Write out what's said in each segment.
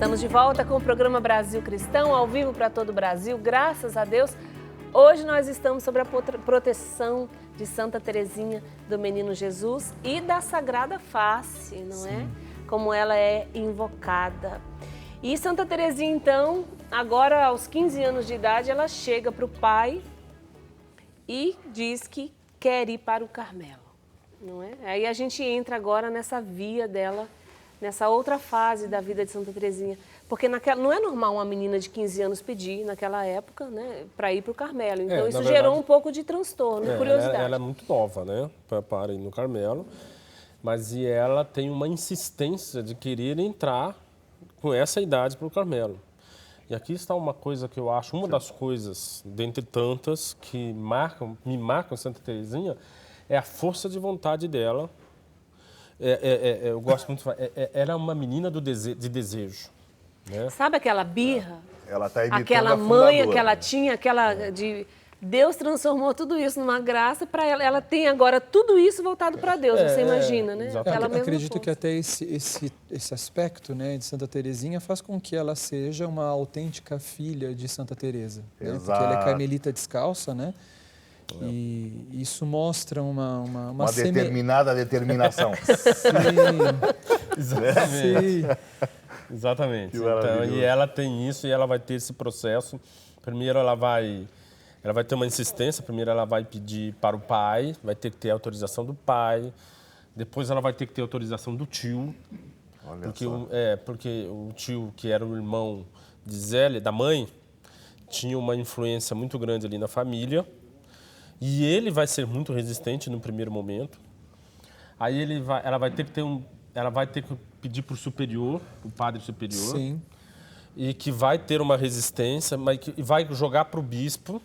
Estamos de volta com o programa Brasil Cristão, ao vivo para todo o Brasil, graças a Deus. Hoje nós estamos sobre a proteção de Santa Teresinha do Menino Jesus e da Sagrada Face, não é? Como ela é invocada. E Santa Teresinha, então, agora aos 15 anos de idade, ela chega para o pai e diz que quer ir para o Carmelo, não é? Aí a gente entra agora nessa via dela, nessa outra fase da vida de Santa Teresinha. Porque não é normal uma menina de 15 anos pedir, naquela época, né, para ir para o Carmelo. Então isso gerou um pouco de transtorno e curiosidade. Ela é muito nova, né, para ir no Carmelo. Mas ela tem uma insistência de querer entrar com essa idade para o Carmelo. E aqui está uma coisa que eu acho, uma das coisas, dentre tantas, que me marcam Santa Teresinha, é a força de vontade dela. Eu gosto muito de falar, ela é uma menina de desejo. Né? Sabe aquela birra? Ela tá imitando aquela a manha fundadora, que ela né? tinha, aquela de... Deus transformou tudo isso numa graça para ela. Ela tem agora tudo isso voltado para Deus, você imagina, né? Exatamente. Ela Acredito que até esse aspecto, né, de Santa Teresinha faz com que ela seja uma autêntica filha de Santa Teresa, né? Porque ela é carmelita descalça, né? E isso mostra uma determinada determinação. Exatamente. Sim. Exatamente. Então, e ela tem isso e ela vai ter esse processo. Primeiro ela vai ter uma insistência, primeiro ela vai pedir para o pai, vai ter que ter autorização do pai, depois ela vai ter que ter autorização do tio, porque o tio, que era o irmão de Zélia, da mãe, tinha uma influência muito grande ali na família, e ele vai ser muito resistente no primeiro momento. Aí ela vai ter que pedir para o superior, o padre superior, Sim. E que vai ter uma resistência, mas que vai jogar para o bispo.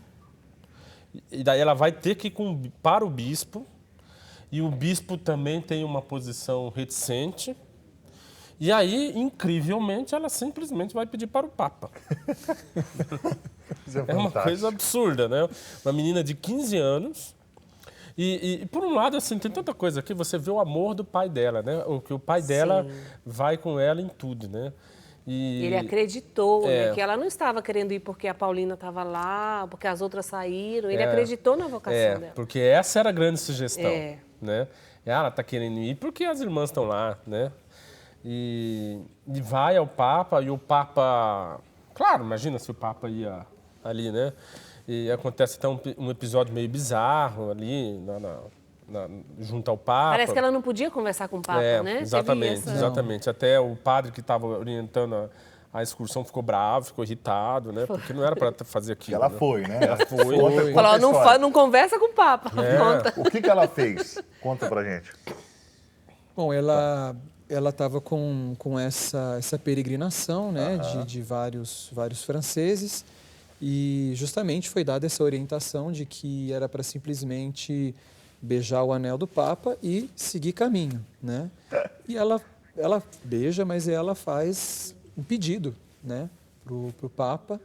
E daí ela vai ter que ir para o bispo, e o bispo também tem uma posição reticente. E aí, incrivelmente, ela simplesmente vai pedir para o Papa. Isso é uma coisa absurda, né? Uma menina de 15 anos. E por um lado, assim, tem tanta coisa aqui, você vê o amor do pai dela, né? O pai dela vai com ela em tudo, né? Ele acreditou, né, que ela não estava querendo ir porque a Paulina estava lá, porque as outras saíram. Ele acreditou na vocação dela. Porque essa era a grande sugestão, né? Ela está querendo ir porque as irmãs estão lá, né? E vai ao Papa, e o Papa... Claro, imagina se o Papa ia ali, né? E acontece até um episódio meio bizarro ali, junto ao Papa. Parece que ela não podia conversar com o Papa, né? Exatamente. Até o padre que estava orientando a excursão ficou bravo, ficou irritado, né? Porque não era para fazer aquilo. Ela foi, né? Ela foi. Falou, não conversa com o Papa. Conta. O que ela fez? Conta pra gente. Bom, ela estava com essa peregrinação, né, de vários franceses, e justamente foi dada essa orientação de que era para simplesmente beijar o anel do Papa e seguir caminho, né? E ela beija, mas ela faz um pedido, né, pro Papa,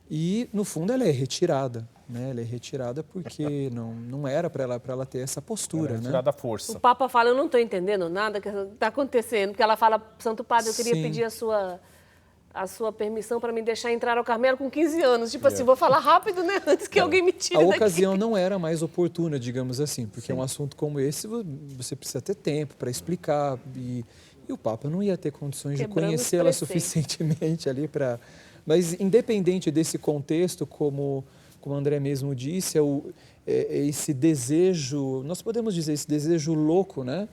e no fundo ela é retirada, né? Ela é retirada porque não era para ela ter essa postura, né? Retirada à força. O Papa fala, eu não estou entendendo nada que está acontecendo, porque ela fala, Santo Padre, eu queria pedir a sua permissão para me deixar entrar ao Carmelo com 15 anos. Tipo assim, vou falar rápido, né? Antes que alguém me tire daqui. A ocasião não era mais oportuna, digamos assim, porque um assunto como esse, você precisa ter tempo para explicar. E o Papa não ia ter condições de conhecê-la suficientemente ali para... Mas, independente desse contexto, como o André mesmo disse, esse desejo, nós podemos dizer, esse desejo louco, né?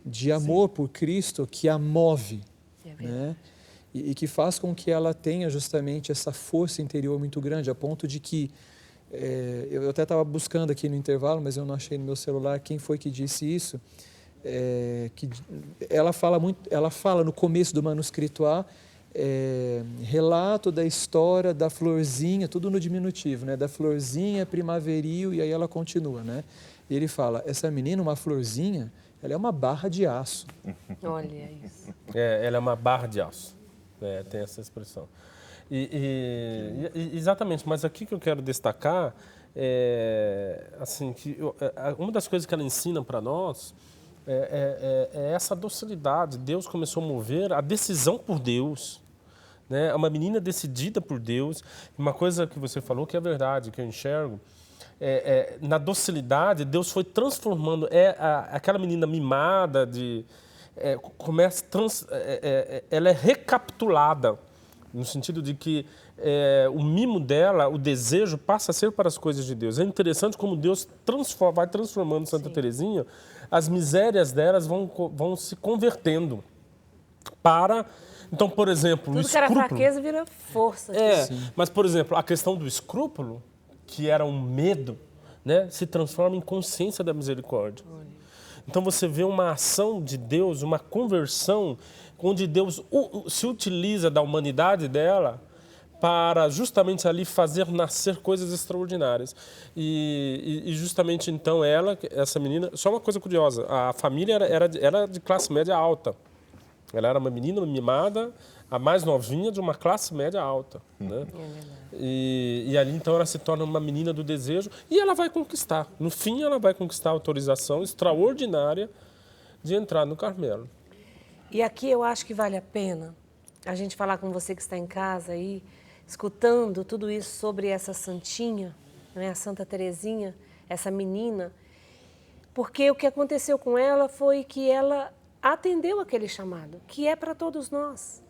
De amor por Cristo que a move, né? E que faz com que ela tenha justamente essa força interior muito grande, a ponto de que, eu até estava buscando aqui no intervalo, mas eu não achei no meu celular quem foi que disse isso, que ela fala no começo do manuscrito A, relato da história da florzinha, tudo no diminutivo, né? Da florzinha primaveril, e aí ela continua, né? E ele fala, essa menina, uma florzinha, ela é uma barra de aço. Olha isso. Ela é uma barra de aço. Tem essa expressão. Exatamente, mas aqui que eu quero destacar assim, que uma das coisas que ela ensina para nós é essa docilidade. Deus começou a mover a decisão por Deus. né? É uma menina decidida por Deus. Uma coisa que você falou que é verdade, que eu enxergo, na docilidade, Deus foi transformando. Aquela menina mimada, ela é recapitulada, no sentido de que o mimo dela, o desejo, passa a ser para as coisas de Deus. É interessante como Deus vai transformando Santa Teresinha, as misérias delas vão se convertendo para... Então, por exemplo, tudo o escrúpulo... que era fraqueza vira força. Mas, por exemplo, a questão do escrúpulo, que era um medo, né, se transforma em consciência da misericórdia. Então você vê uma ação de Deus, uma conversão, onde Deus se utiliza da humanidade dela para justamente ali fazer nascer coisas extraordinárias. E justamente então essa menina... Só uma coisa curiosa, a família era de classe média alta. Ela era uma menina mimada, a mais novinha de uma classe média alta, né? E ali, então, ela se torna uma menina do desejo e ela vai conquistar. No fim, ela vai conquistar a autorização extraordinária de entrar no Carmelo. E aqui eu acho que vale a pena a gente falar com você que está em casa aí, escutando tudo isso sobre essa santinha, né, a Santa Teresinha, essa menina, porque o que aconteceu com ela foi que ela atendeu aquele chamado, que é para todos nós.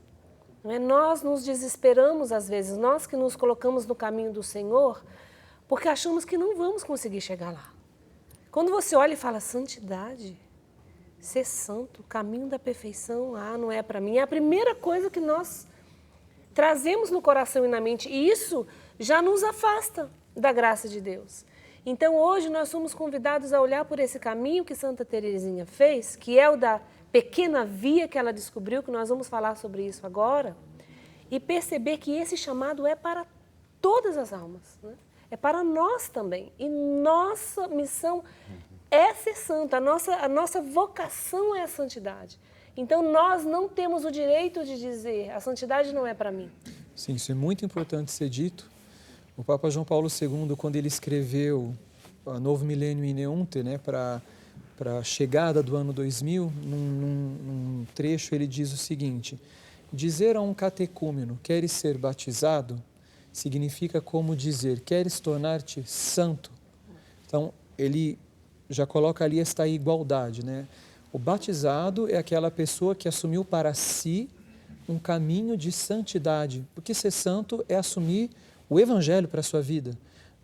Não é? Nós nos desesperamos às vezes, nós que nos colocamos no caminho do Senhor, porque achamos que não vamos conseguir chegar lá. Quando você olha e fala, santidade, ser santo, caminho da perfeição, não é para mim. É a primeira coisa que nós trazemos no coração e na mente, e isso já nos afasta da graça de Deus. Então hoje nós somos convidados a olhar por esse caminho que Santa Teresinha fez, que é o da pequena via que ela descobriu, que nós vamos falar sobre isso agora, e perceber que esse chamado é para todas as almas, né? É para nós também. E nossa missão é ser santo, a nossa vocação é a santidade. Então nós não temos o direito de dizer, a santidade não é para mim. Sim, isso é muito importante ser dito. O Papa João Paulo II, quando ele escreveu o Novo Milênio in Eunte, né, para a chegada do ano 2000, num trecho ele diz o seguinte: dizer a um catecúmeno, queres ser batizado, significa como dizer, queres tornar-te santo. Então, ele já coloca ali esta igualdade, né? O batizado é aquela pessoa que assumiu para si um caminho de santidade, porque ser santo é assumir o evangelho para a sua vida.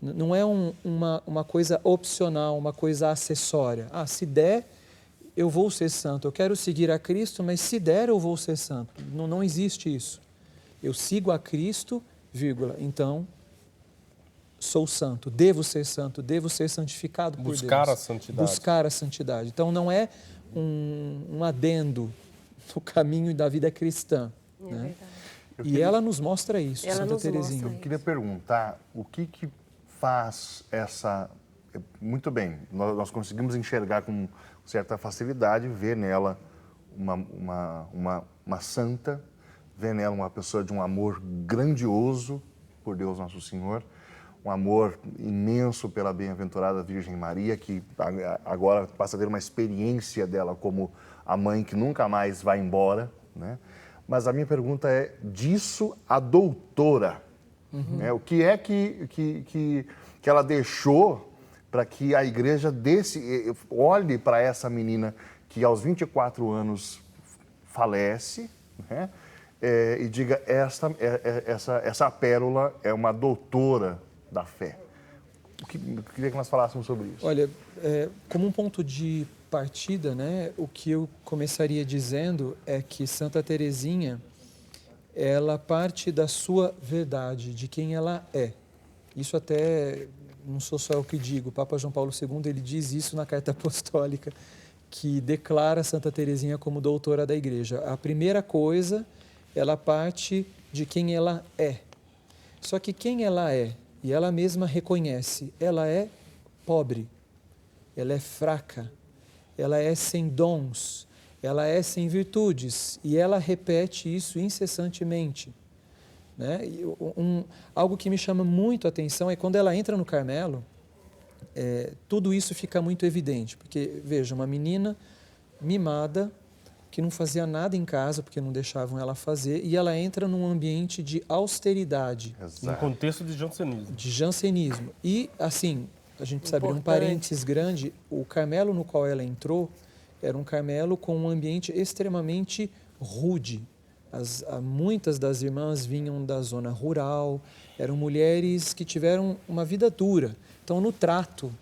Não é uma coisa opcional, uma coisa acessória. Se der, eu vou ser santo. Eu quero seguir a Cristo, mas se der, eu vou ser santo. Não existe isso. Eu sigo a Cristo, vírgula, então sou santo, devo ser santificado por Deus. Buscar a santidade. Buscar a santidade. Então não é um adendo no caminho da vida cristã. Né? E ela nos mostra isso, Santa Teresinha. Eu queria perguntar o que faz essa... Muito bem, nós conseguimos enxergar com certa facilidade, ver nela uma santa, ver nela uma pessoa de um amor grandioso por Deus Nosso Senhor, um amor imenso pela bem-aventurada Virgem Maria, que agora passa a ter uma experiência dela como a mãe que nunca mais vai embora, né? Mas a minha pergunta é, disso a doutora, né? O que é que ela deixou para que a igreja olhe para essa menina que aos 24 anos falece, né? E diga, essa pérola é uma doutora da fé. Eu queria que nós falássemos sobre isso. Olha, como um ponto de partida, né, o que eu começaria dizendo é que Santa Teresinha, ela parte da sua verdade, de quem ela é. Isso até, não sou só eu que digo, o Papa João Paulo II, ele diz isso na Carta Apostólica, que declara Santa Teresinha como doutora da Igreja. A primeira coisa, ela parte de quem ela é. Só que quem ela é, e ela mesma reconhece, ela é pobre, ela é fraca, ela é sem dons, ela é sem virtudes, e ela repete isso incessantemente. Né? Algo que me chama muito a atenção é quando ela entra no Carmelo, tudo isso fica muito evidente, porque, veja, uma menina mimada, que não fazia nada em casa, porque não deixavam ela fazer, e ela entra num ambiente de austeridade. No contexto de jansenismo. De jansenismo. E, assim, a gente precisa abrir um parênteses grande, o Carmelo no qual ela entrou era um Carmelo com um ambiente extremamente rude. Muitas das irmãs vinham da zona rural, eram mulheres que tiveram uma vida dura. Então, no trato,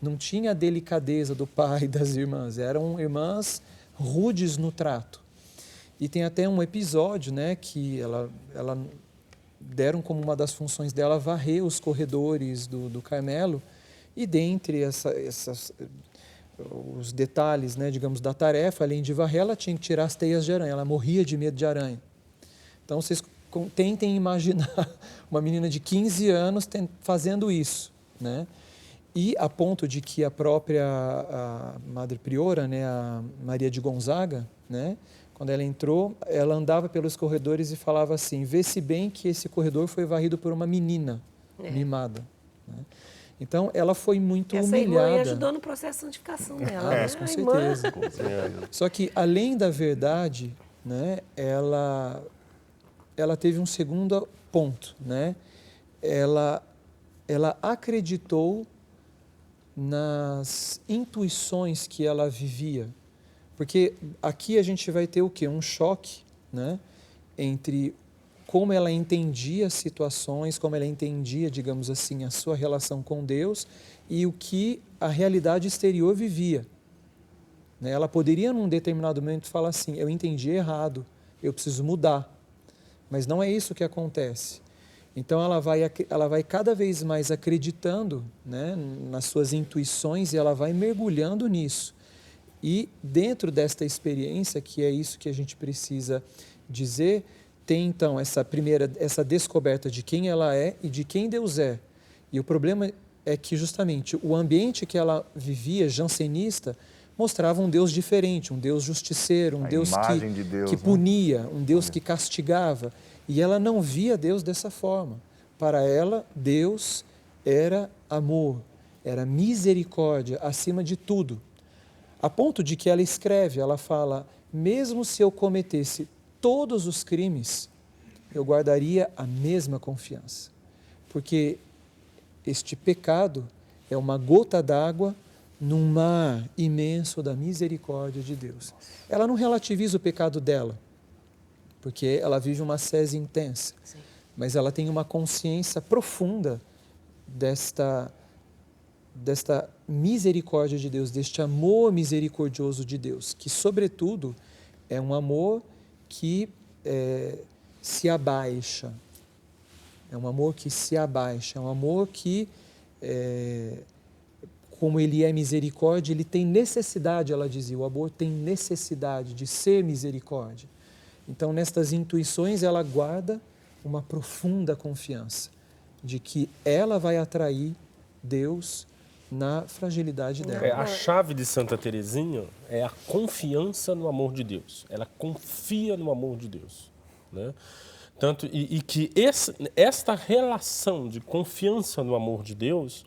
não tinha a delicadeza do pai e das irmãs, eram irmãs rudes no trato. E tem até um episódio, né, que ela deram como uma das funções dela varrer os corredores do Carmelo, e dentre os detalhes, né, digamos, da tarefa, além de varrer, ela tinha que tirar as teias de aranha, ela morria de medo de aranha. Então, vocês tentem imaginar uma menina de 15 anos fazendo isso, né? E a ponto de que a própria Madre Priora, né, a Maria de Gonzaga, né, quando ela entrou, ela andava pelos corredores e falava assim, vê-se bem que esse corredor foi varrido por uma menina mimada. Né? Então, ela foi muito humilhada. Essa irmã ajudou no processo de santificação dela. Mas com certeza. Só que, além da verdade, né, ela teve um segundo ponto. Né? Ela acreditou nas intuições que ela vivia. Porque aqui a gente vai ter o quê? Um choque, né, entre como ela entendia as situações, como ela entendia, digamos assim, a sua relação com Deus e o que a realidade exterior vivia. Né? Ela poderia, num determinado momento, falar assim, eu entendi errado, eu preciso mudar. Mas não é isso que acontece. Então, ela vai cada vez mais acreditando, né, nas suas intuições e ela vai mergulhando nisso. E dentro desta experiência, que é isso que a gente precisa dizer, tem então essa descoberta de quem ela é e de quem Deus é. E o problema é que justamente o ambiente que ela vivia, jansenista, mostrava um Deus diferente, um Deus justiceiro, um Deus que punia, um Deus que castigava. E ela não via Deus dessa forma. Para ela, Deus era amor, era misericórdia acima de tudo. A ponto de que ela escreve, ela fala, mesmo se eu cometesse todos os crimes, eu guardaria a mesma confiança. Porque este pecado é uma gota d'água num mar imenso da misericórdia de Deus. Ela não relativiza o pecado dela, porque ela vive uma ascese intensa. Sim. Mas ela tem uma consciência profunda desta misericórdia de Deus, deste amor misericordioso de Deus, que, sobretudo, é um amor que se abaixa. É um amor que se abaixa, é um amor que, como ele é misericórdia, ele tem necessidade, ela dizia, o amor tem necessidade de ser misericórdia. Então, nestas intuições, ela guarda uma profunda confiança de que ela vai atrair Deus na fragilidade dela. A chave de Santa Teresinha é a confiança no amor de Deus. Ela confia no amor de Deus. Né? Tanto, e que esta relação de confiança no amor de Deus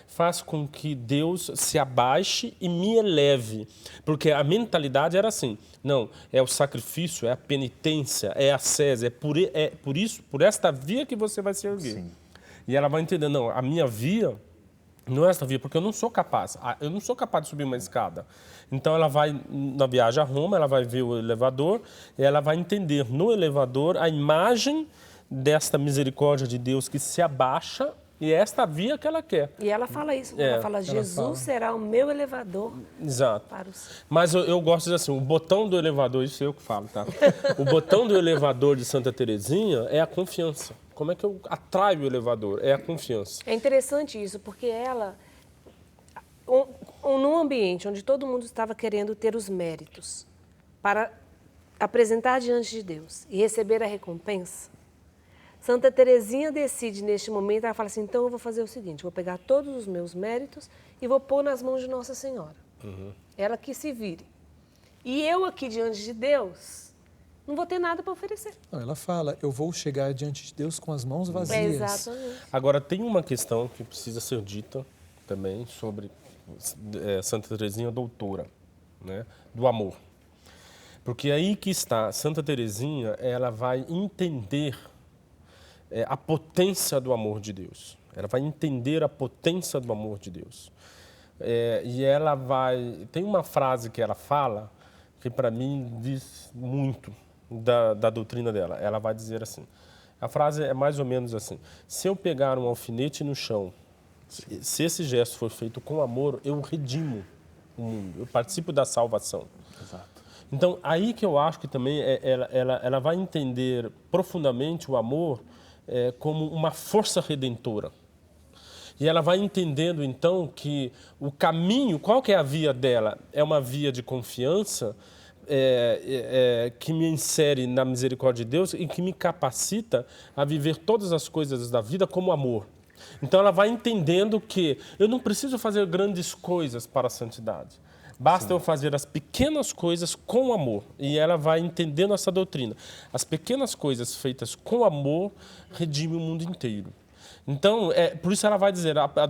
faz com que Deus se abaixe e me eleve. Porque a mentalidade era assim, não, é o sacrifício, é a penitência, é a ascese, por esta via que você vai se erguer. Sim. E ela vai entender, não, a minha via não é esta via, porque eu não sou capaz de subir uma escada. Então ela vai, na viagem a Roma, ela vai ver o elevador, e ela vai entender no elevador a imagem desta misericórdia de Deus que se abaixa. E é esta via que ela quer. E ela fala isso, ela fala, Jesus será o meu elevador. Exato. Mas eu gosto de dizer assim, o botão do elevador, isso é eu que falo, tá? O botão do elevador de Santa Teresinha é a confiança. Como é que eu atraio o elevador? É a confiança. É interessante isso, porque ela, num ambiente onde todo mundo estava querendo ter os méritos para apresentar diante de Deus e receber a recompensa, Santa Teresinha decide, neste momento, ela fala assim, então eu vou fazer o seguinte, vou pegar todos os meus méritos e vou pôr nas mãos de Nossa Senhora. Uhum. Ela que se vire. E eu aqui diante de Deus, não vou ter nada para oferecer. Não, ela fala, eu vou chegar diante de Deus com as mãos vazias. Exatamente. Agora, tem uma questão que precisa ser dita também sobre Santa Teresinha doutora, né, do amor. Porque aí que está, Santa Teresinha, ela vai entender a potência do amor de Deus. Ela vai entender a potência do amor de Deus. E ela vai... Tem uma frase que ela fala, que para mim diz muito da doutrina dela. Ela vai dizer assim, a frase é mais ou menos assim: se eu pegar um alfinete no chão, se esse gesto for feito com amor, eu redimo o mundo, eu participo da salvação. Exato. Então, aí que eu acho que também ela vai entender profundamente o amor como uma força redentora. E ela vai entendendo, então, que o caminho, qual que é a via dela? É uma via de confiança que me insere na misericórdia de Deus e que me capacita a viver todas as coisas da vida como amor. Então, ela vai entendendo que eu não preciso fazer grandes coisas para a santidade. Basta eu fazer as pequenas coisas com amor. E ela vai entendendo essa doutrina. As pequenas coisas feitas com amor redimem o mundo inteiro. Então, por isso ela vai dizer, a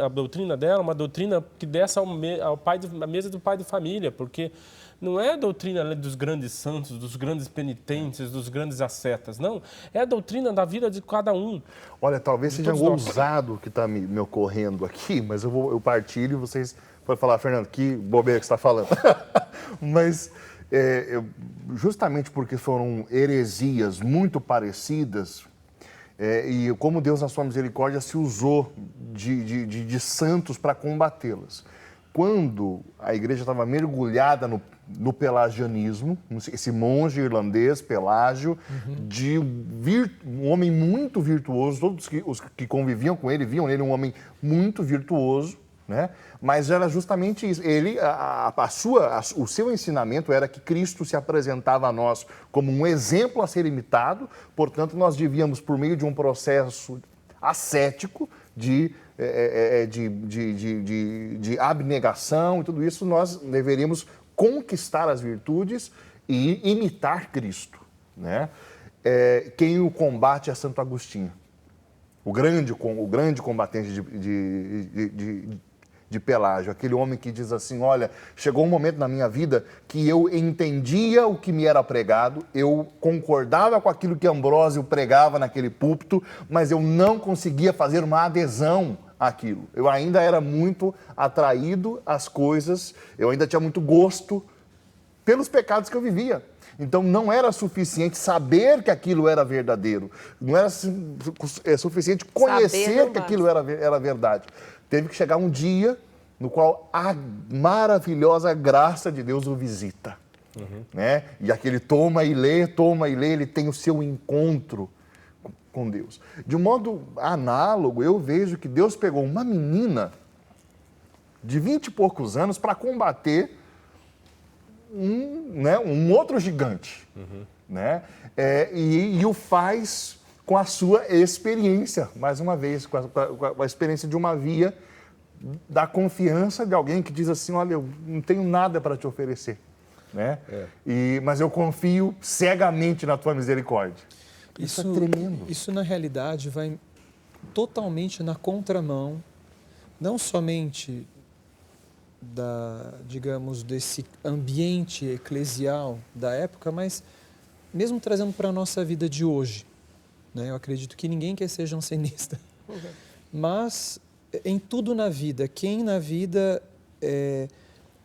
doutrina dela é uma doutrina que desce à mesa do pai de família, porque não é a doutrina dos grandes santos, dos grandes penitentes, dos grandes ascetas, não. É a doutrina da vida de cada um. Olha, talvez seja ousado o que está me ocorrendo aqui, mas eu partilho e vocês podem falar, Fernando, que bobeira que você está falando. Mas justamente porque foram heresias muito parecidas, e como Deus, na sua misericórdia, se usou de santos para combatê-las. Quando a igreja estava mergulhada no pelagianismo, esse monge irlandês, Pelágio, de um homem muito virtuoso, todos os que conviviam com ele viam nele um homem muito virtuoso, né? Mas era justamente isso. O seu ensinamento era que Cristo se apresentava a nós como um exemplo a ser imitado, portanto, nós devíamos, por meio de um processo ascético, de abnegação e tudo isso, nós deveríamos conquistar as virtudes e imitar Cristo, né? Quem o combate é Santo Agostinho, o grande combatente de Pelágio, aquele homem que diz assim, olha, chegou um momento na minha vida que eu entendia o que me era pregado, eu concordava com aquilo que Ambrósio pregava naquele púlpito, mas eu não conseguia fazer uma adesão àquilo. Eu ainda era muito atraído às coisas, eu ainda tinha muito gosto pelos pecados que eu vivia. Então, não era suficiente saber que aquilo era verdadeiro, não era suficiente conhecer que aquilo era verdade. Teve que chegar um dia no qual a maravilhosa graça de Deus o visita. Né? E aquele toma e lê, ele tem o seu encontro com Deus. De um modo análogo, eu vejo que Deus pegou uma menina de 20 e poucos anos para combater um outro gigante. Né? E o faz com a sua experiência, mais uma vez, com a experiência de uma via da confiança de alguém que diz assim, olha, eu não tenho nada para te oferecer, né? Mas eu confio cegamente na tua misericórdia. Isso é tremendo. Isso, na realidade, vai totalmente na contramão, não somente desse ambiente eclesial da época, mas mesmo trazendo para a nossa vida de hoje. Eu acredito que ninguém quer ser jansenista, mas em tudo na vida, quem na vida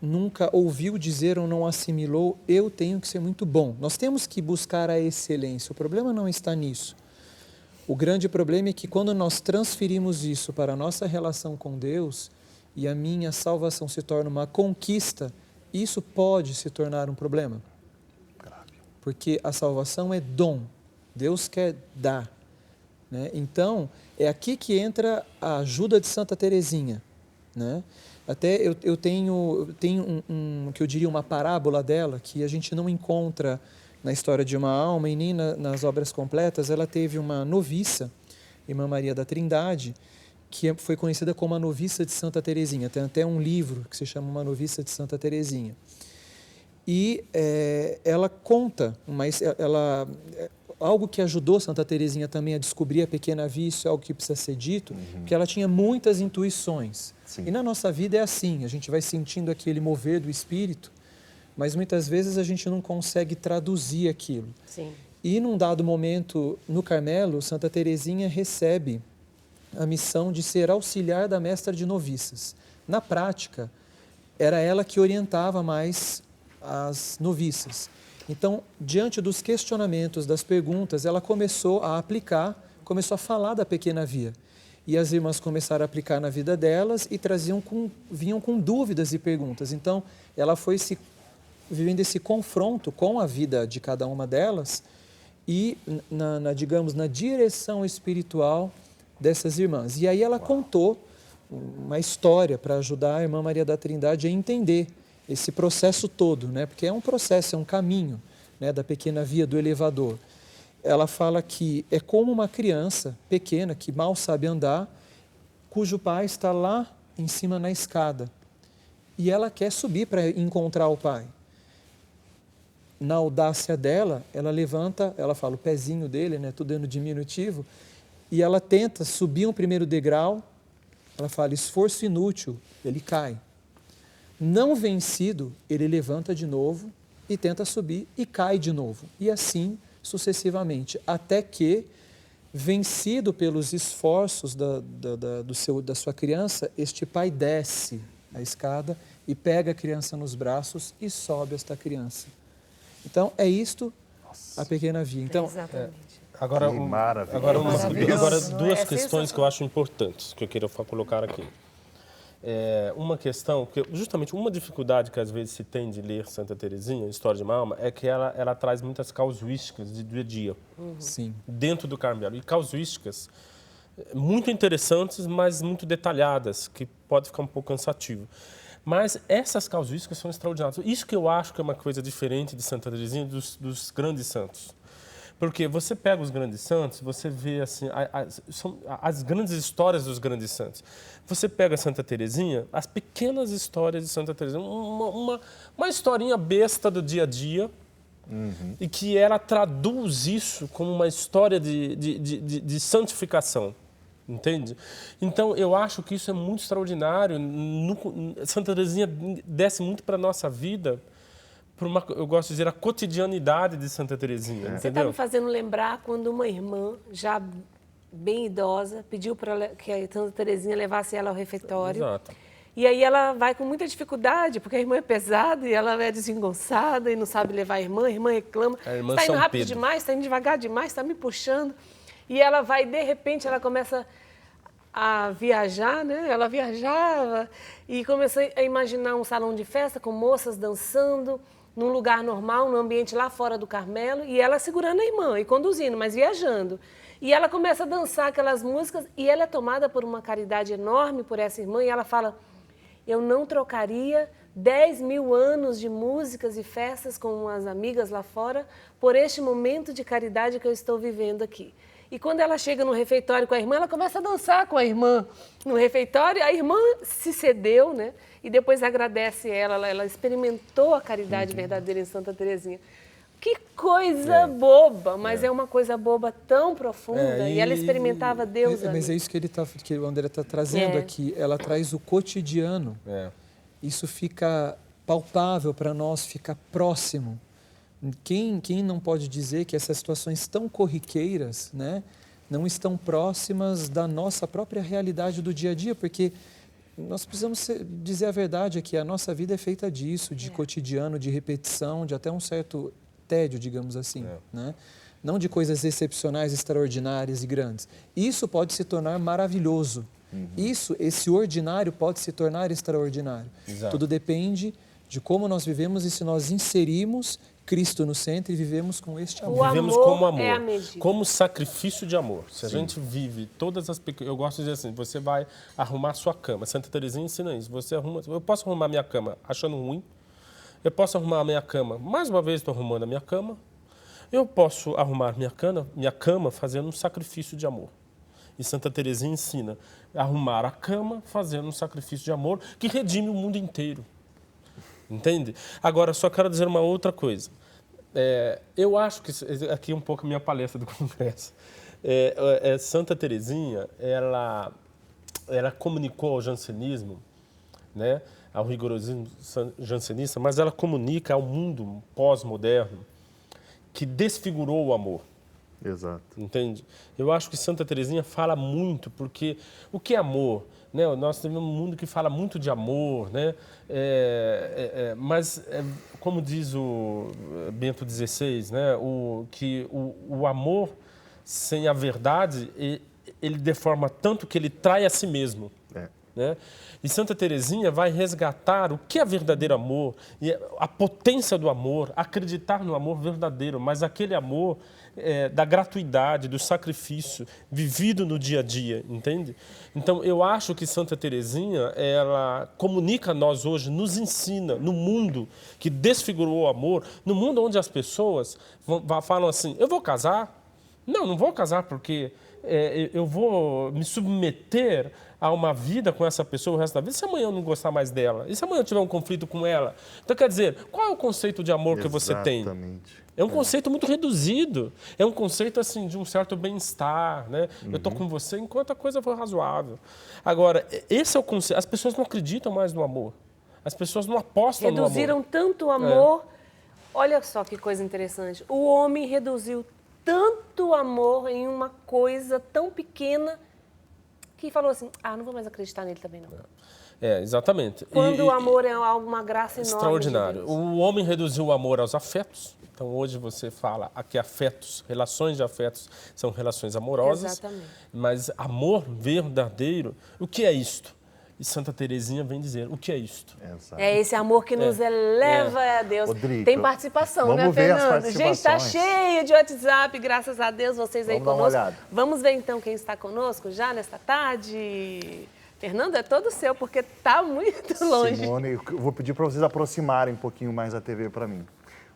nunca ouviu dizer ou não assimilou, eu tenho que ser muito bom. Nós temos que buscar a excelência, o problema não está nisso. O grande problema é que quando nós transferimos isso para a nossa relação com Deus e a minha salvação se torna uma conquista, isso pode se tornar um problema. Porque a salvação é dom. Deus quer dar, né? Então, é aqui que entra a ajuda de Santa Teresinha, né? Até eu tenho que eu diria uma parábola dela, que a gente não encontra na história de uma alma e nem nas obras completas. Ela teve uma noviça, Irmã Maria da Trindade, que foi conhecida como a noviça de Santa Teresinha. Tem até um livro que se chama Uma Noviça de Santa Teresinha. E ela conta, algo que ajudou Santa Teresinha também a descobrir a pequena via, isso é algo que precisa ser dito, porque ela tinha muitas intuições. Sim. E na nossa vida é assim, a gente vai sentindo aquele mover do Espírito, mas muitas vezes a gente não consegue traduzir aquilo. Sim. E num dado momento, no Carmelo, Santa Teresinha recebe a missão de ser auxiliar da mestra de noviças. Na prática, era ela que orientava mais as noviças. Então, diante dos questionamentos, das perguntas, ela começou a aplicar, começou a falar da pequena via. E as irmãs começaram a aplicar na vida delas e vinham com dúvidas e perguntas. Então, ela foi vivendo esse confronto com a vida de cada uma delas e, digamos, na direção espiritual dessas irmãs. E aí ela contou uma história para ajudar a irmã Maria da Trindade a entender esse processo todo, né? Porque é um processo, é um caminho, né, da pequena via do elevador. Ela fala que é como uma criança pequena que mal sabe andar, cujo pai está lá em cima na escada e ela quer subir para encontrar o pai. Na audácia dela, ela levanta, ela fala o pezinho dele, né, tudo no diminutivo, e ela tenta subir um primeiro degrau. Ela fala, esforço inútil, ele cai. Não vencido, ele levanta de novo e tenta subir e cai de novo. E assim sucessivamente, até que, vencido pelos esforços da sua criança, este pai desce a escada e pega a criança nos braços e sobe esta criança. Então, é isto a pequena via. Então, Exatamente. Agora, Maravilhoso. duas questões que eu acho importantes, que eu queria colocar aqui. Uma questão, que justamente uma dificuldade que às vezes se tem de ler Santa Teresinha, História de uma Alma, é que ela traz muitas casuísticas de dia a dia. Sim. Dentro do Carmelo. E casuísticas muito interessantes, mas muito detalhadas, que pode ficar um pouco cansativo. Mas essas casuísticas são extraordinárias. Isso que eu acho que é uma coisa diferente de Santa Teresinha dos grandes santos. Porque você pega os grandes santos, você vê assim, as grandes histórias dos grandes santos. Você pega Santa Teresinha, as pequenas histórias de Santa Teresinha, uma historinha besta do dia a dia, e que ela traduz isso como uma história de santificação. Entende? Então, eu acho que isso é muito extraordinário. Santa Teresinha desce muito para a nossa vida, eu gosto de dizer, a cotidianidade de Santa Teresinha, Você está entendeu? me fazendo lembrar quando uma irmã, já bem idosa, pediu para que a Santa Teresinha levasse ela ao refeitório. Exato. E aí ela vai com muita dificuldade, porque a irmã é pesada e ela é desengonçada e não sabe levar a irmã reclama. A irmã Está indo São rápido Pedro. demais, está indo devagar demais, está me puxando. E ela vai, de repente, ela começa a viajar, né? Ela viajava e começou a imaginar um salão de festa com moças dançando, num lugar normal, num ambiente lá fora do Carmelo, e ela segurando a irmã e conduzindo, mas viajando. E ela começa a dançar aquelas músicas e ela é tomada por uma caridade enorme por essa irmã e ela fala, eu não trocaria 10.000 anos de músicas e festas com as amigas lá fora por este momento de caridade que eu estou vivendo aqui. E quando ela chega no refeitório com a irmã, ela começa a dançar com a irmã no refeitório. A irmã se cedeu, né? E depois agradece ela experimentou a caridade verdadeira em Santa Teresinha. Que coisa boba, mas é uma coisa boba tão profunda. E ela experimentava Deus ali. Mas é isso que o André está trazendo aqui. Ela traz o cotidiano. Isso fica palpável para nós, fica próximo. Quem não pode dizer que essas situações tão corriqueiras, né, não estão próximas da nossa própria realidade do dia a dia? Porque nós precisamos dizer a verdade aqui, a nossa vida é feita disso, de cotidiano, de repetição, de até um certo tédio, digamos assim, né? Não de coisas excepcionais, extraordinárias e grandes. Isso pode se tornar maravilhoso. Esse ordinário pode se tornar extraordinário. Exato. Tudo depende de como nós vivemos e se nós inserimos Cristo no centro e vivemos com este amor. Vivemos como amor, é a medida. como sacrifício de amor. Se a gente vive todas as pequenas... Eu gosto de dizer assim, você vai arrumar sua cama. Santa Teresinha ensina isso. Eu posso arrumar minha cama achando ruim. Eu posso arrumar a minha cama. Mais uma vez estou arrumando a minha cama. Eu posso arrumar minha cama fazendo um sacrifício de amor. E Santa Teresinha ensina a arrumar a cama fazendo um sacrifício de amor que redime o mundo inteiro. Entende? Agora, só quero dizer uma outra coisa. Eu acho que, aqui um pouco a minha palestra do congresso, Santa Teresinha, ela comunicou ao jansenismo, né, ao rigorosismo jansenista, mas ela comunica ao mundo pós-moderno que desfigurou o amor. Exato. Entende? Eu acho que Santa Teresinha fala muito, porque o que é amor? Né? Nós temos um mundo que fala muito de amor, né? Mas, como diz o Bento XVI, né? O amor sem a verdade, ele deforma tanto que ele trai a si mesmo. Né? E Santa Teresinha vai resgatar o que é verdadeiro amor, e a potência do amor, acreditar no amor verdadeiro, mas aquele amor da gratuidade, do sacrifício, vivido no dia a dia, entende? Então, eu acho que Santa Teresinha, ela comunica a nós hoje, nos ensina, no mundo que desfigurou o amor, no mundo onde as pessoas falam assim, eu vou casar? Não vou casar porque eu vou me submeter a uma vida com essa pessoa o resto da vida, se amanhã eu não gostar mais dela? E se amanhã eu tiver um conflito com ela? Então, quer dizer, qual é o conceito de amor que você tem? Exatamente. É um conceito muito reduzido. É um conceito, assim, de um certo bem-estar, né? Eu estou com você enquanto a coisa for razoável. Agora, esse é o conceito. As pessoas não acreditam mais no amor. As pessoas não apostam no amor. Reduziram tanto o amor. Olha só que coisa interessante. O homem reduziu tanto amor em uma coisa tão pequena que falou assim, não vou mais acreditar nele também não. Exatamente. Quando o amor é uma graça enorme. Extraordinário. De Deus. O homem reduziu o amor aos afetos. Então, hoje você fala aqui afetos, relações de afetos são relações amorosas. Exatamente. Mas amor verdadeiro, o que é isto? E Santa Teresinha vem dizer, o que é isto? Exato. É esse amor que nos eleva a Deus. Rodrigo, tem participação, vamos né, ver as Fernando? Gente, está participações. cheio de WhatsApp, graças a Deus, vocês aí Vamos dar uma conosco. olhada. Vamos ver então quem está conosco já nesta tarde. Fernando, é todo seu, porque está muito longe. Simone, eu vou pedir para vocês aproximarem um pouquinho mais a TV para mim.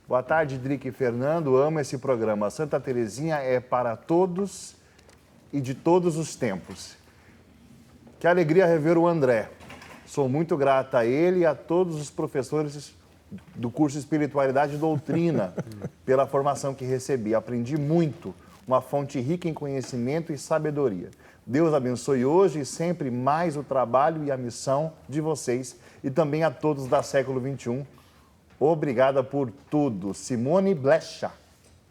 Boa tarde, Drica e Fernando. Amo esse programa. Santa Teresinha é para todos e de todos os tempos. Que alegria rever o André. Sou muito grata a ele e a todos os professores do curso Espiritualidade e Doutrina pela formação que recebi. Aprendi muito, uma fonte rica em conhecimento e sabedoria. Deus abençoe hoje e sempre mais o trabalho e a missão de vocês e também a todos da século XXI. Obrigada por tudo. Simone Blecha.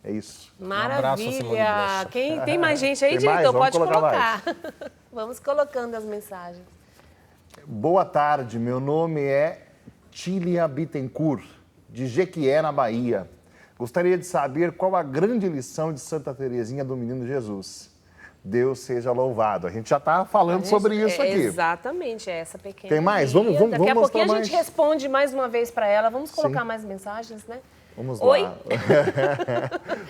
É isso. Maravilha. Simone Blecha. Tem mais gente aí, Tem diretor? mais? Pode Vamos colocar colocar. Vamos colocando as mensagens. Boa tarde, meu nome é Tília Bittencourt, de Jequié, na Bahia. Gostaria de saber qual a grande lição de Santa Teresinha do Menino Jesus. Deus seja louvado. A gente já está falando sobre isso aqui. Exatamente, é essa pequena. Tem mais? guia. Vamos Daqui a pouquinho mostrar a gente mais. responde mais uma vez para ela. Vamos colocar Sim. mais mensagens, né? Vamos Oi? lá.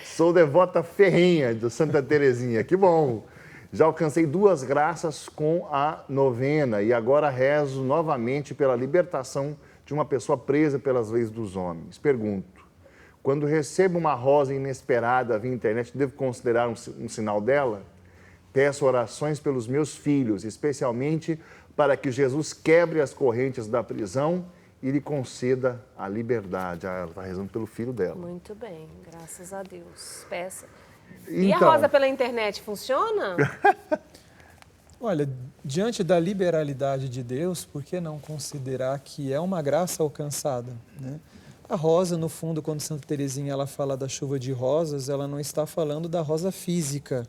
Sou devota ferrenha de Santa Teresinha. Que bom. Já alcancei 2 graças com a novena e agora rezo novamente pela libertação de uma pessoa presa pelas leis dos homens. Pergunto, quando recebo uma rosa inesperada via internet, devo considerar um sinal dela? Peço orações pelos meus filhos, especialmente para que Jesus quebre as correntes da prisão e lhe conceda a liberdade. Ela está rezando pelo filho dela. Muito bem, graças a Deus. Peça. Então, E a rosa pela internet funciona? Olha, diante da liberalidade de Deus, por que não considerar que é uma graça alcançada, né? A rosa, no fundo, quando Santa Teresinha ela fala da chuva de rosas, ela não está falando da rosa física,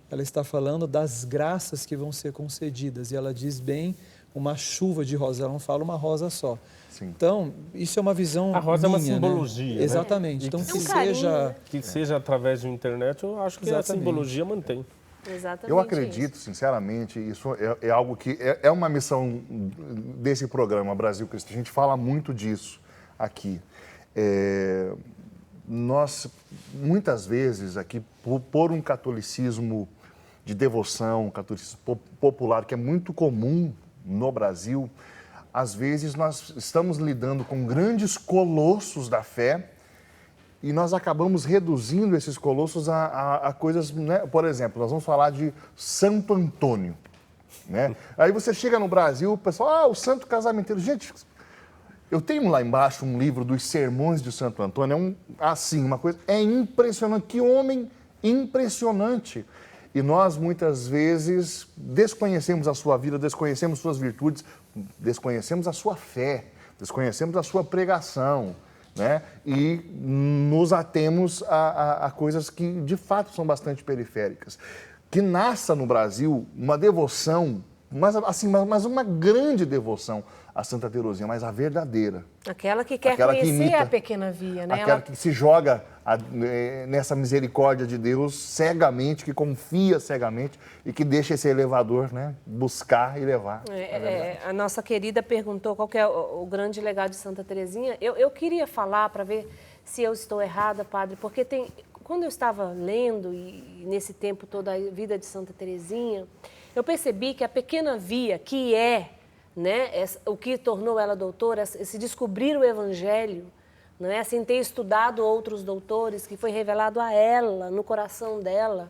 ela está falando das graças que vão ser concedidas. E ela diz bem uma chuva de rosas, ela não fala uma rosa só. Sim. Então, isso é uma visão A rosa minha, é uma simbologia, né? Exatamente. E Então, que que um carinho, seja... né? Que seja através da internet, eu acho que a Exatamente. simbologia mantém. Exatamente. Eu acredito, sinceramente, isso é algo que é uma missão desse programa Brasil Cristão. A gente fala muito disso aqui. Nós, muitas vezes, aqui, por um catolicismo de devoção, um catolicismo popular, que é muito comum no Brasil, às vezes nós estamos lidando com grandes colossos da fé e nós acabamos reduzindo esses colossos a coisas, né? Por exemplo, nós vamos falar de Santo Antônio, né? Aí você chega no Brasil, o pessoal, o Santo Casamenteiro. Gente, eu tenho lá embaixo um livro dos Sermões de Santo Antônio, uma coisa, é impressionante, que homem impressionante. E nós, muitas vezes, desconhecemos a sua vida, desconhecemos suas virtudes, desconhecemos a sua fé, desconhecemos a sua pregação, né? E nos atemos a coisas que, de fato, são bastante periféricas. Que nasça no Brasil uma devoção, mas uma grande devoção a Santa Teresinha, mas a verdadeira. Aquela que quer conhecer a pequena via, né? Aquela que se joga nessa misericórdia de Deus cegamente, que confia cegamente e que deixa esse elevador, né, buscar e levar. A nossa querida perguntou qual que é o grande legado de Santa Teresinha. Eu queria falar para ver se eu estou errada, padre, porque quando eu estava lendo e nesse tempo toda a vida de Santa Teresinha, eu percebi que a pequena via, que né, o que tornou ela doutora, se descobrir o Evangelho, não é? Sem ter estudado outros doutores, que foi revelado a ela, no coração dela.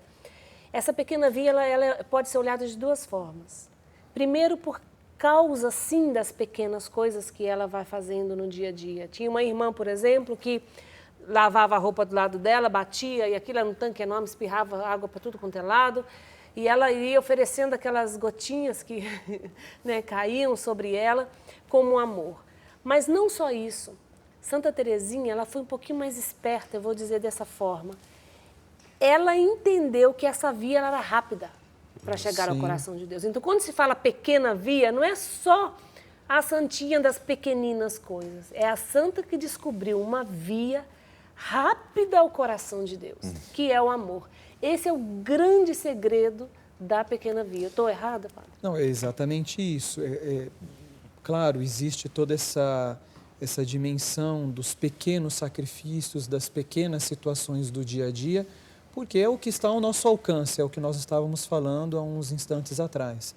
Essa pequena via ela pode ser olhada de duas formas. Primeiro, por causa, sim, das pequenas coisas que ela vai fazendo no dia a dia. Tinha uma irmã, por exemplo, que lavava a roupa do lado dela, batia, e aquilo era um tanque enorme, espirrava água para tudo quanto é lado. E ela iria oferecendo aquelas gotinhas que né, caíam sobre ela como um amor. Mas não só isso. Santa Teresinha, ela foi um pouquinho mais esperta, eu vou dizer dessa forma. Ela entendeu que essa via ela era rápida para chegar ao coração de Deus. Então, quando se fala pequena via, não é só a santinha das pequeninas coisas. É a santa que descobriu uma via rápida ao coração de Deus, que é o amor. Esse é o grande segredo da pequena via. Estou errada, padre? Não, é exatamente isso. Claro, existe toda essa dimensão dos pequenos sacrifícios, das pequenas situações do dia a dia, porque é o que está ao nosso alcance, é o que nós estávamos falando há uns instantes atrás.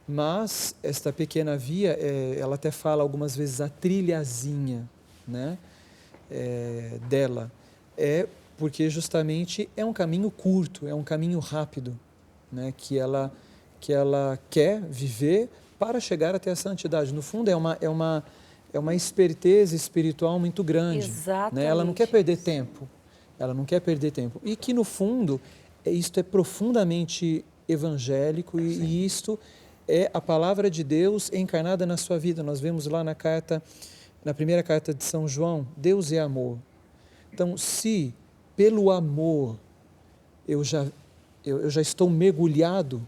Mas esta pequena via, ela até fala algumas vezes a trilhazinha, né, dela, porque justamente é um caminho curto, é um caminho rápido, né, que ela quer viver para chegar até a santidade. No fundo, é uma esperteza espiritual muito grande. Exatamente. Né? Ela não quer perder tempo. Ela não quer perder tempo. E que, no fundo, isto é profundamente evangélico e isto é a palavra de Deus encarnada na sua vida. Nós vemos lá na primeira carta de São João, Deus é amor. Então, se pelo amor eu já estou mergulhado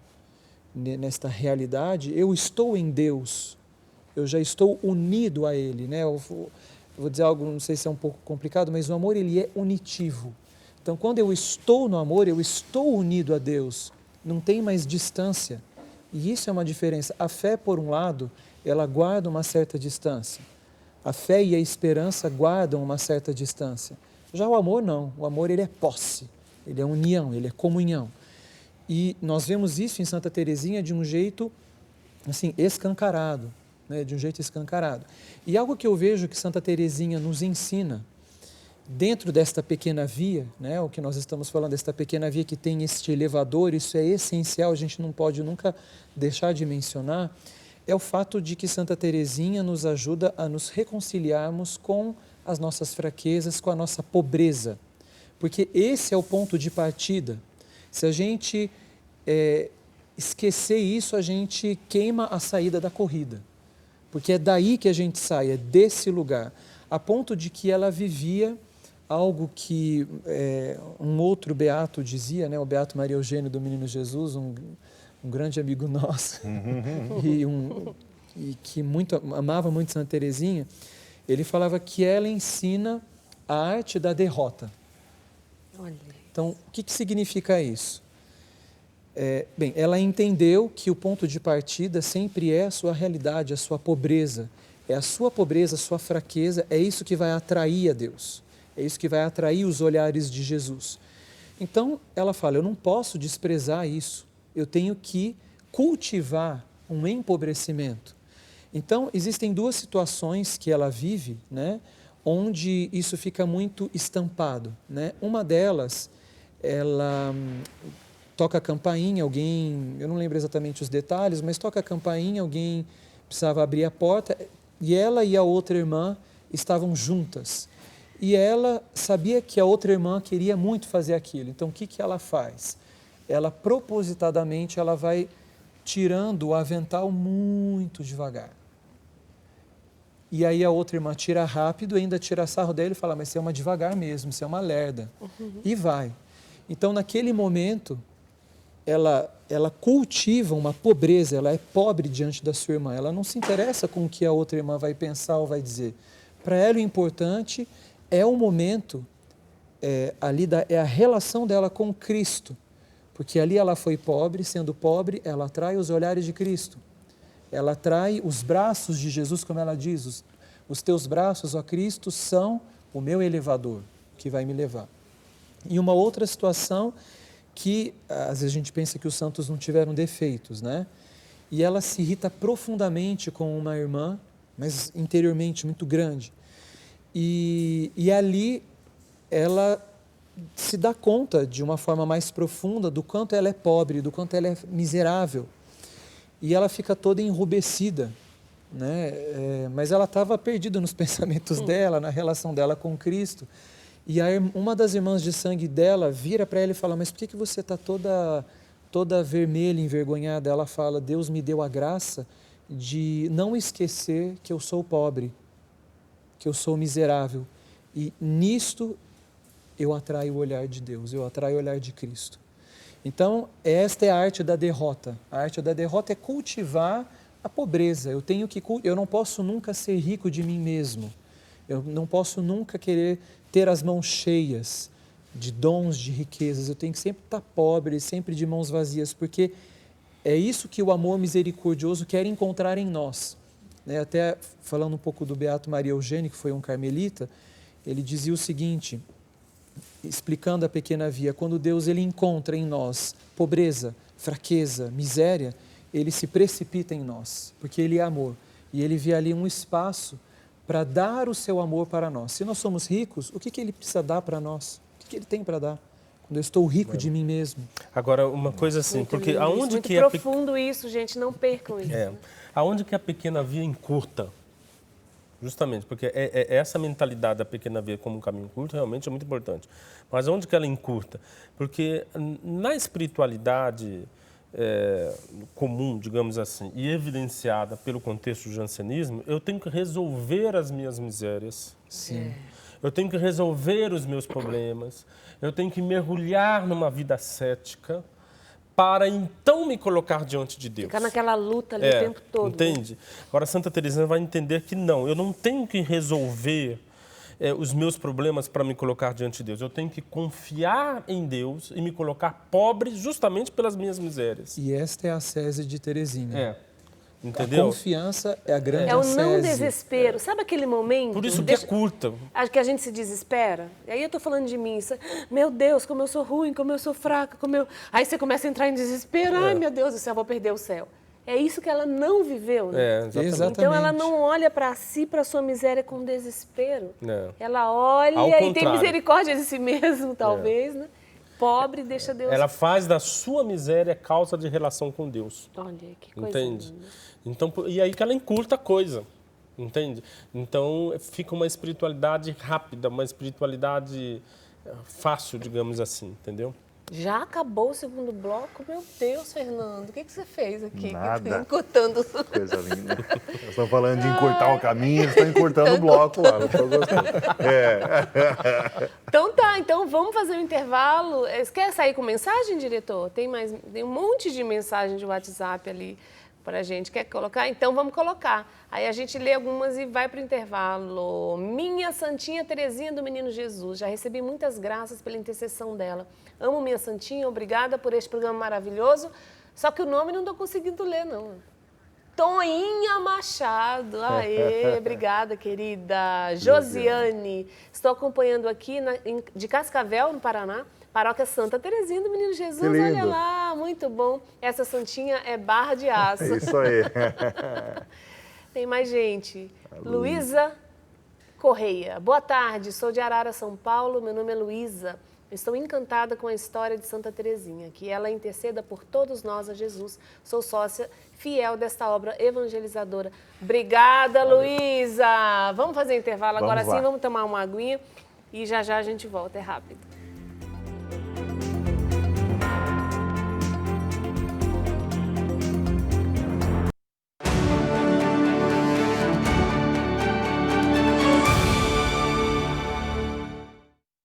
nesta realidade, eu estou em Deus, eu já estou unido a Ele, né? Eu vou dizer algo, não sei se é um pouco complicado, mas o amor, ele é unitivo. Então, quando eu estou no amor, eu estou unido a Deus, não tem mais distância. E isso é uma diferença. A fé, por um lado, ela guarda uma certa distância. A fé e a esperança guardam uma certa distância. Já o amor, não. O amor, ele é posse, ele é união, ele é comunhão. E nós vemos isso em Santa Teresinha de um jeito, assim, escancarado, né? De um jeito escancarado. E algo que eu vejo que Santa Teresinha nos ensina, dentro desta pequena via, né? O que nós estamos falando, desta pequena via que tem este elevador, isso é essencial, a gente não pode nunca deixar de mencionar, é o fato de que Santa Teresinha nos ajuda a nos reconciliarmos com as nossas fraquezas, com a nossa pobreza. Porque esse é o ponto de partida. Se a gente esquecer isso, a gente queima a saída da corrida. Porque é daí que a gente sai, é desse lugar. A ponto de que ela vivia algo que um outro beato dizia, né? O beato Maria Eugênio do Menino Jesus, um grande amigo nosso, e que amava muito Santa Teresinha, ele falava que ela ensina a arte da derrota. Olha. Então, o que significa isso? Bem, ela entendeu que o ponto de partida sempre é a sua realidade, a sua pobreza. É a sua pobreza, a sua fraqueza, é isso que vai atrair a Deus. É isso que vai atrair os olhares de Jesus. Então, ela fala, eu não posso desprezar isso. Eu tenho que cultivar um empobrecimento. Então, existem duas situações que ela vive, né, onde isso fica muito estampado, né? Uma delas, ela toca a campainha, alguém, eu não lembro exatamente os detalhes, mas toca a campainha, alguém precisava abrir a porta, e ela e a outra irmã estavam juntas. E ela sabia que a outra irmã queria muito fazer aquilo. Então, o que ela faz? Ela, propositadamente, ela vai tirando o avental muito devagar. E aí a outra irmã tira rápido, ainda tira sarro dele e fala, mas você é uma devagar mesmo, você é uma lerda. E vai. Então, naquele momento, ela cultiva uma pobreza, ela é pobre diante da sua irmã. Ela não se interessa com o que a outra irmã vai pensar ou vai dizer. Para ela, o importante é o momento, é a relação dela com Cristo. Porque ali ela foi pobre, sendo pobre, ela atrai os olhares de Cristo. Ela atrai os braços de Jesus, como ela diz, os teus braços, ó Cristo, são o meu elevador, que vai me levar. E uma outra situação que, às vezes a gente pensa que os santos não tiveram defeitos, né? E ela se irrita profundamente com uma irmã, mas interiormente muito grande. E ali ela se dá conta de uma forma mais profunda do quanto ela é pobre, do quanto ela é miserável. E ela fica toda enrubescida, né? Mas ela estava perdida nos pensamentos dela, na relação dela com Cristo. E uma das irmãs de sangue dela vira para ela e fala, mas por que você está toda vermelha, envergonhada? Ela fala, Deus me deu a graça de não esquecer que eu sou pobre, que eu sou miserável. E nisto eu atraio o olhar de Deus, eu atraio o olhar de Cristo. Então, esta é a arte da derrota. A arte da derrota é cultivar a pobreza. Eu não posso nunca ser rico de mim mesmo. Eu não posso nunca querer ter as mãos cheias de dons, de riquezas. Eu tenho que sempre estar pobre, sempre de mãos vazias, porque é isso que o amor misericordioso quer encontrar em nós. Até falando um pouco do Beato Maria Eugênio, que foi um carmelita, ele dizia o seguinte, explicando a pequena via, quando Deus ele encontra em nós pobreza, fraqueza, miséria, ele se precipita em nós, porque ele é amor. E ele vê ali um espaço para dar o seu amor para nós. Se nós somos ricos, o que ele precisa dar para nós? O que ele tem para dar? Quando eu estou rico de mim mesmo. Agora, uma coisa assim, Muito porque lindo, aonde muito que profundo isso, gente, não percam isso. Aonde que a pequena via encurta? Justamente, porque essa mentalidade da pequena via como um caminho curto realmente é muito importante. Mas onde que ela encurta? Porque na espiritualidade comum, digamos assim, e evidenciada pelo contexto do jansenismo, eu tenho que resolver as minhas misérias. Sim. Eu tenho que resolver os meus problemas. Eu tenho que mergulhar numa vida ascética para então me colocar diante de Deus. Ficar naquela luta ali o tempo todo. Entende? Né? Agora, Santa Teresinha vai entender que não, eu não tenho que resolver os meus problemas para me colocar diante de Deus. Eu tenho que confiar em Deus e me colocar pobre justamente pelas minhas misérias. E esta é a ascese de Teresinha. Entendeu? A confiança é a grande É o ascese. não desespero. Sabe aquele momento? Por isso que é curta. Que a gente se desespera. E aí eu tô falando de mim. Meu Deus, como eu sou ruim, como eu sou fraca, como eu... Aí você começa a entrar em desespero. Ai, meu Deus do céu, vou perder o céu. É isso que ela não viveu, né? Exatamente. Então ela não olha para si, para sua miséria com desespero. Ela olha e tem misericórdia de si mesmo, talvez, né? Pobre, deixa Deus... Ela faz da sua miséria causa de relação com Deus. Olha, que coisa entende? linda. Então, e aí que ela encurta a coisa, entende? Então, fica uma espiritualidade rápida, uma espiritualidade fácil, digamos assim, entendeu? Já acabou o segundo bloco? Meu Deus, Fernando, o que você fez aqui? Nada. Encurtando. Coisa linda. Nós estamos falando de encurtar o caminho, eles estão encurtando o bloco lá. Não estou gostando. Então tá, então vamos fazer um intervalo. Você quer sair com mensagem, diretor? Tem um monte de mensagem de WhatsApp ali para a gente. Quer colocar? Então vamos colocar. Aí a gente lê algumas e vai para o intervalo. Minha Santinha Teresinha do Menino Jesus. Já recebi muitas graças pela intercessão dela. Amo minha Santinha, obrigada por este programa maravilhoso. Só que o nome não estou conseguindo ler, não. Toinha Machado. Aê, obrigada, querida. Josiane. Estou acompanhando aqui de Cascavel, no Paraná. Paróquia Santa Teresinha do Menino Jesus, olha lá, muito bom. Essa santinha é barra de aço. É isso aí. Tem mais gente. Luísa Correia. Boa tarde, sou de Arara, São Paulo, meu nome é Luísa. Estou encantada com a história de Santa Teresinha, que ela interceda por todos nós a Jesus. Sou sócia fiel desta obra evangelizadora. Obrigada, Luísa. Vamos fazer intervalo agora sim, vamos tomar uma aguinha e já já a gente volta, é rápido.